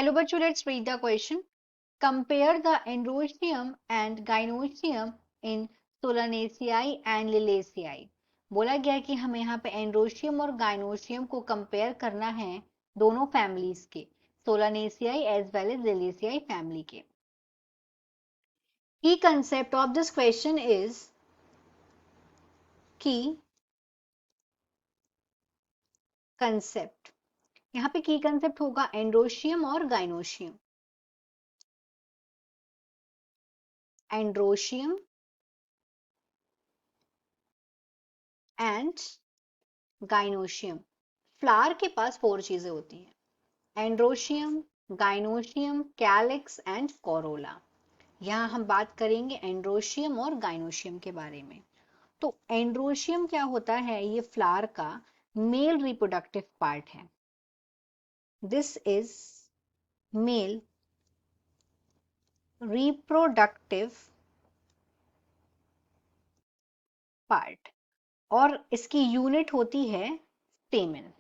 Hello बच्चों, let's read the question. Compare the androecium and gynoecium in Solanaceae and Liliaceae. बोला गया कि हमें यहाँ पे एंड्रोशियम और गाइनोशियम को कंपेयर करना है दोनों फैमिलीज के, सोलानेसियाई एज वेल एज लिलियसियाई फैमिली के. की concept of this question is की कंसेप्ट. यहाँ पे की कंसेप्ट होगा एंड्रोशियम और gynoecium. Androecium and gynoecium. Flower के पास 4 चीजें होती हैं: androecium, gynoecium, calyx and Corolla. यहाँ हम बात करेंगे एंड्रोशियम और गाइनोशियम के बारे में. तो एंड्रोशियम क्या होता है? ये फ्लावर का मेल रिप्रोडक्टिव पार्ट है. This is male reproductive part और इसकी यूनिट होती है स्टेमन.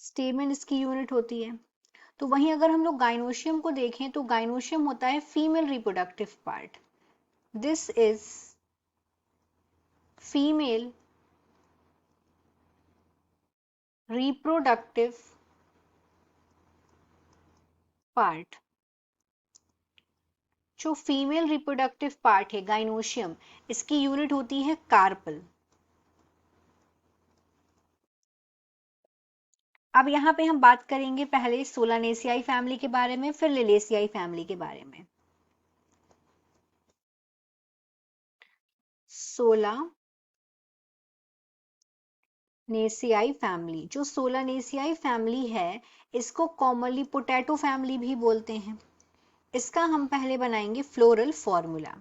स्टेमन इसकी यूनिट होती है. तो वहीं अगर हम लोग गाइनोशियम को देखें तो गाइनोशियम होता है female reproductive part. This is female reproductive part. जो फीमेल रिप्रोडक्टिव पार्ट है गाइनोशियम, इसकी यूनिट होती है कार्पल. अब यहाँ पे हम बात करेंगे पहले सोलानेसियाई फैमिली के बारे में, फिर लिलियसियाई फैमिली के बारे में. सोलानेसियाई फैमिली. जो सोलानेसियाई फैमिली है इसको कॉमनली पोटैटो फैमिली भी बोलते हैं. इसका हम पहले बनाएंगे फ्लोरल फॉर्मूला.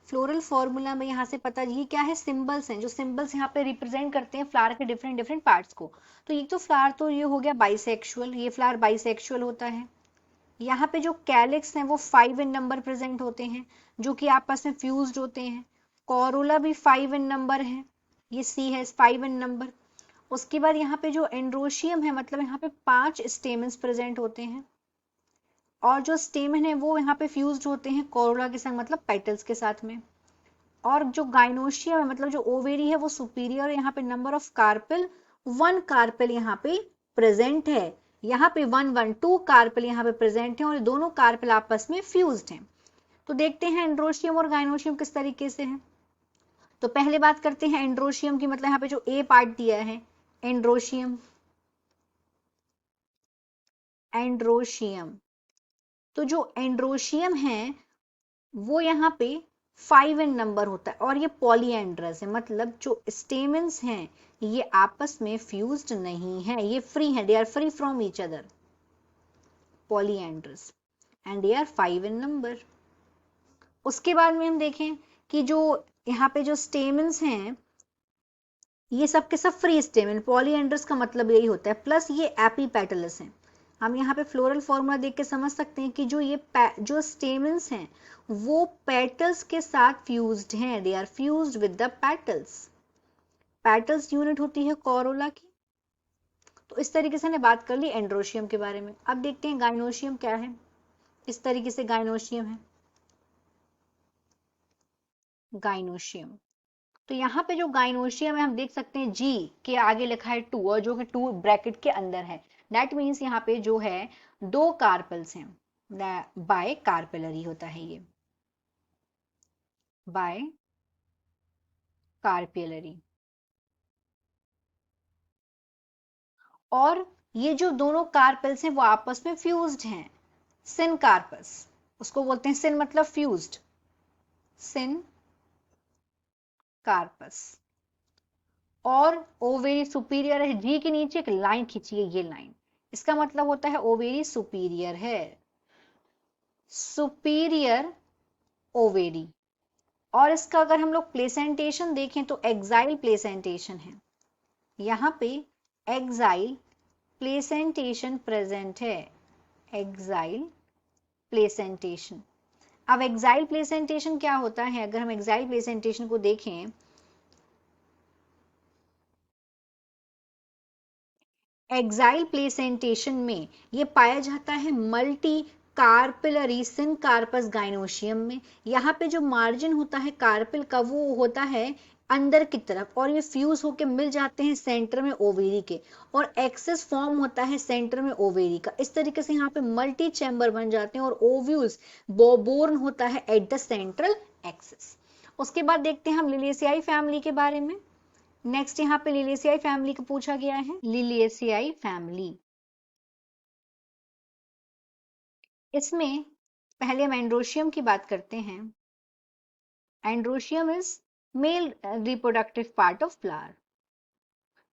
फ्लोरल फॉर्मूला में यहाँ से पता, ये क्या है? सिंबल्स हैं. जो सिंबल्स यहाँ पे रिप्रेजेंट करते हैं फ्लावर के डिफरेंट डिफरेंट पार्ट्स को. तो ये तो फ्लावर तो ये हो गया बाइसेक्सुअल, ये फ्लावर बाइसेक्सुअल होता है. यहाँ पे जो कैलिक्स हैं वो 5 इन नंबर प्रेजेंट होते हैं जो कि आपस में फ्यूज्ड होते हैं. कोरोला भी 5 इन नंबर है, ये सी है 5 इन नंबर. उसके बाद यहाँ पे जो एंड्रोशियम है, मतलब यहाँ पे 5 स्टेमन्स प्रेजेंट होते हैं और जो स्टेमन है वो यहाँ पे फ्यूज्ड होते हैं कोरोला के संग, मतलब पेटल्स के साथ में. और जो गाइनोशियम है, मतलब जो ओवेरी है, वो सुपीरियर. यहाँ पे नंबर ऑफ कार्पेल 1 कार्पेल यहाँ पे प्रेजेंट है. यहाँ पे 2 कार्पेल यहाँ पे प्रेजेंट है और दोनों कार्पेल आपस में फ्यूज्ड हैं. तो देखते हैं एंड्रोशियम और गाइनोशियम किस तरीके से हैं. तो पहले बात करते हैं एंड्रोशियम की, मतलब यहाँ पे जो ए पार्ट दिया है एंड्रोशियम. एंड्रोशियम, तो जो एंड्रोशियम है वो यहाँ पे 5 इन नंबर होता है और ये पॉलीएंड्रस है, मतलब जो स्टेमन्स हैं ये आपस में फ्यूज्ड नहीं है, ये फ्री है, they are free from each other. Polyandrous and they are 5 in number. उसके बाद में हम देखें कि जो यहाँ पे जो स्टेमन्स हैं ये सब के सब फ्री स्टेमन. पॉलीएंड्रस का मतलब यही होता है. प्लस ये एपीपेटलस हैं. हम यहाँ पे फ्लोरल फॉर्मूला देख के समझ सकते हैं कि जो स्टेमन्स हैं वो पेटल्स के साथ फ्यूज्ड हैं. They are fused with the petals. Petals unit होती है कोरोला की. तो इस तरीके से हमने बात कर ली एंड्रोशियम के बारे में. अब देखते हैं गाइनोशियम क्या है. इस तरीके से गाइनोशियम है. गाइनोशियम, तो यहाँ पे जो गाइनोशियम है हम देख सकते हैं जी के आगे लिखा है 2 और जो कि 2 ब्रैकेट के अंदर है. दैट मीन्स यहाँ पे जो है 2 कार्पल्स हैं. बाय कार्पेलरी होता है ये, बाय कार्पेलरी. और ये जो दोनों कार्पेल्स हैं वो आपस में फ्यूज्ड हैं. सिन कार्पस, उसको बोलते हैं सिन मतलब फ्यूज्ड. सिन कार्पस. और ओवेरी सुपीरियर है. जी के नीचे एक लाइन खींचिए, ये लाइन, इसका मतलब होता है ओवेरी सुपीरियर है. Superior ovary. और इसका अगर हम लोग प्लेसेंटेशन देखें तो एक्साइल प्लेसेंटेशन है. यहाँ पे एक्साइल प्लेसेंटेशन प्रेजेंट है. Exile placentation. अब एक्साइल प्लेसेंटेशन क्या होता है? अगर हम एक्साइल प्लेसेंटेशन को देखें एक्साइल प्लेसेंटेशन में ये पाया जाता है मल्टी कार्पिलरी सिनकार्पस गाइनोशियम में। यहाँ पे जो मार्जिन होता है कार्पिल का वो होता है अंदर की तरफ और ये फ्यूज होके मिल जाते हैं सेंटर में ओवेरी के, और एक्सेस फॉर्म होता है सेंटर में ओवेरी का। इस तरीके से यहाँ पे मल्टी चैम्बर बन जाते हैं और ओव्यूल्स बोर्न होता है एट द सेंट्रल एक्सेस। उसके बाद देखते हैं हम लिलियेसियाई फैमिली के बारे में। नेक्स्ट यहाँ पे लिलियेसियाई फैमिली को पूछा गया है। लिलियेसियाई फैमिली, इसमें पहले हम एंड्रोशियम की बात करते हैं। Androecium is male reproductive part of flower,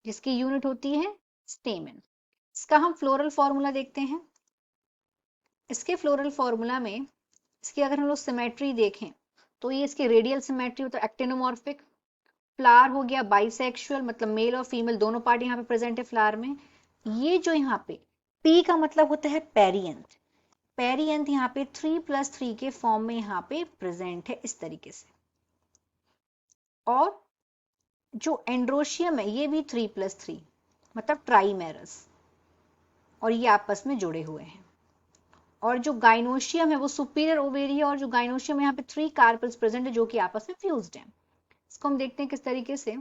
जिसकी यूनिट होती है स्टेमन। इसका हम फ्लोरल फॉर्मूला देखते हैं। इसके फ्लोरल फॉर्मूला में इसकी अगर हम लोग सिमेट्री देखें तो ये इसकी रेडियल सिमेट्री होता है एक्टिनोमॉर्फिक। फ्लावर हो गया बाइसेक्सुअल, मतलब मेल और फीमेल दोनों पार्ट यहाँ पे प्रेजेंट है फ्लावर में। ये जो यहाँ पे पी का मतलब होता है पेरियंथ, पेरियंथ यहाँ पे 3+3 के फॉर्म में यहाँ पे प्रेजेंट है इस तरीके से। और जो एंड्रोशियम है ये भी 3+3 मतलब ट्राइमेरस, और ये आपस में जुड़े हुए हैं। और जो गाइनोशियम है वो सुपीरियर ओवेरी है, और जो गाइनोशियम यहाँ पे 3 कार्पल्स प्रेजेंट है जो कि आपस में फ्यूज्ड है। इसको हम देखते हैं किस तरीके से।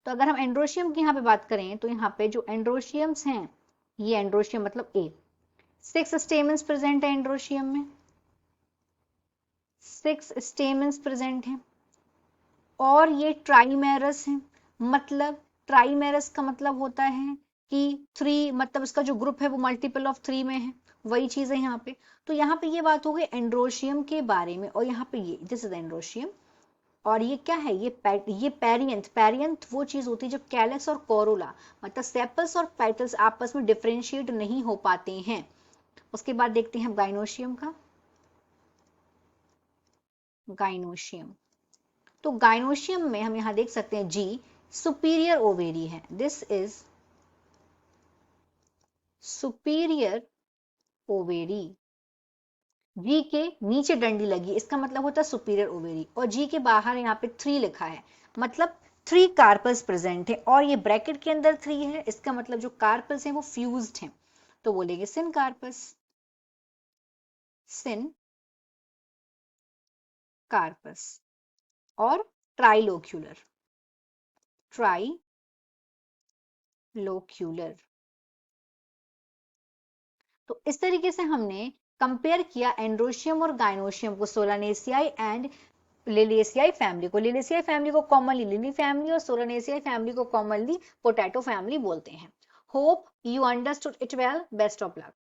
तो अगर हम एंड्रोशियम की यहाँ पे बात करें तो यहाँ पे जो एंड्रोशियम्स हैं, ये एंड्रोशियम मतलब ए, 6 स्टेमन्स प्रेजेंट है एंड्रोशियम में, 6 स्टेमन्स प्रेजेंट हैं। और ये ट्राइमेरस है, मतलब ट्राइमेरस का मतलब होता है कि 3, मतलब इसका जो ग्रुप है वो मल्टीपल ऑफ 3 में है, वही चीज है यहाँ पे। तो यहाँ पे ये बात हो गई एंड्रोशियम के बारे में। और यहाँ पे ये दिस इज एंड्रोशियम, और ये क्या है, ये पेरियंथ। पेरियंथ वो चीज होती है जो कैलस और कोरोला मतलब सेपल्स और पेटल्स आपस में डिफरेंशिएट नहीं हो पाते हैं। उसके बाद देखते हैं हम गाइनोशियम का। गाइनोशियम, तो गाइनोशियम में हम यहां देख सकते हैं जी सुपीरियर ओवेरी है, दिस इज सुपीरियर ओवेरी। जी के नीचे डंडी लगी, इसका मतलब होता है सुपीरियर ओवेरी, और जी के बाहर यहाँ पे 3 लिखा है, मतलब 3 कार्पल्स प्रेजेंट है, और ये ब्रैकेट के अंदर 3 है, इसका मतलब जो कार्पल्स हैं वो फ्यूज्ड हैं, तो बोलेंगे सिन कार्पस, सिन कार्पस। और ट्राइलोक्यूलर, ट्राइलोक्यूलर। तो इस तरीके से हमने कंपेयर किया एंड्रोशियम और गाइनोशियम को, सोलानेसियाई एंड लिलियेसियाई फैमिली को। लिलियेसियाई फैमिली को कॉमनली लिली फैमिली और सोलानेसियाई फैमिली को कॉमनली पोटैटो फैमिली बोलते हैं। Hope you understood it well. Best of luck.